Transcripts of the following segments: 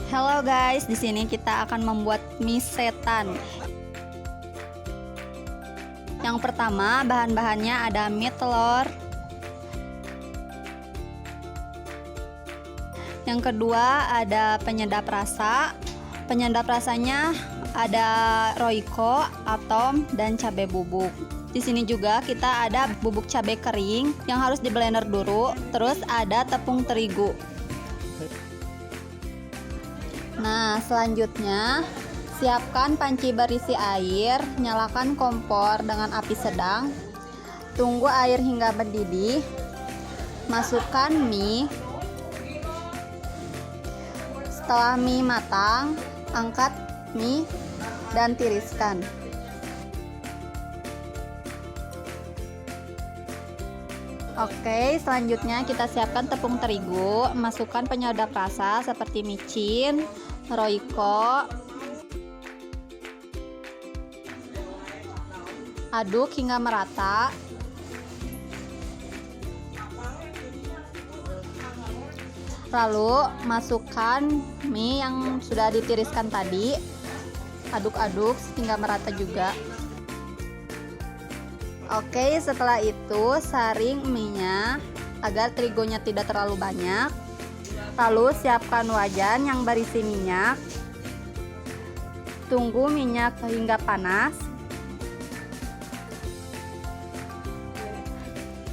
Halo guys, di sini kita akan membuat mie setan. Yang pertama, bahan-bahannya ada mie telur. Yang kedua, ada penyedap rasa. Penyedap rasanya ada Royco, atom, dan cabai bubuk. Di sini juga kita ada bubuk cabai kering yang harus di blender dulu. Terus ada tepung terigu. Nah, selanjutnya siapkan panci berisi air, nyalakan kompor dengan api sedang, tunggu air hingga mendidih, masukkan mie. Setelah mie matang, angkat mie dan tiriskan. Oke, selanjutnya kita siapkan tepung terigu, masukkan penyedap rasa seperti micin, Royco, aduk hingga merata. Lalu masukkan mie yang sudah ditiriskan tadi, aduk-aduk hingga merata juga. Oke, setelah itu saring mie-nya agar terigunya tidak terlalu banyak. Lalu siapkan wajan yang berisi minyak. Tunggu minyak hingga panas.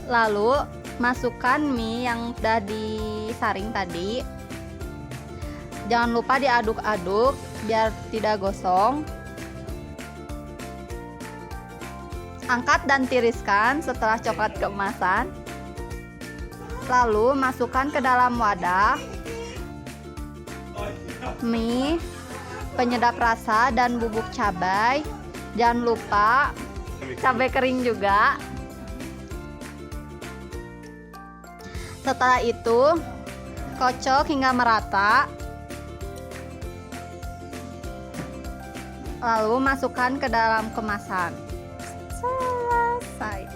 Lalu masukkan mie yang sudah disaring tadi. Jangan lupa diaduk-aduk biar tidak gosong. Angkat dan tiriskan setelah coklat keemasan. Lalu masukkan ke dalam wadah mie, penyedap rasa, dan bubuk cabai. Jangan lupa cabai kering juga. Setelah itu kocok hingga merata. Lalu masukkan ke dalam kemasan. Selesai.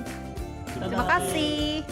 Terima kasih.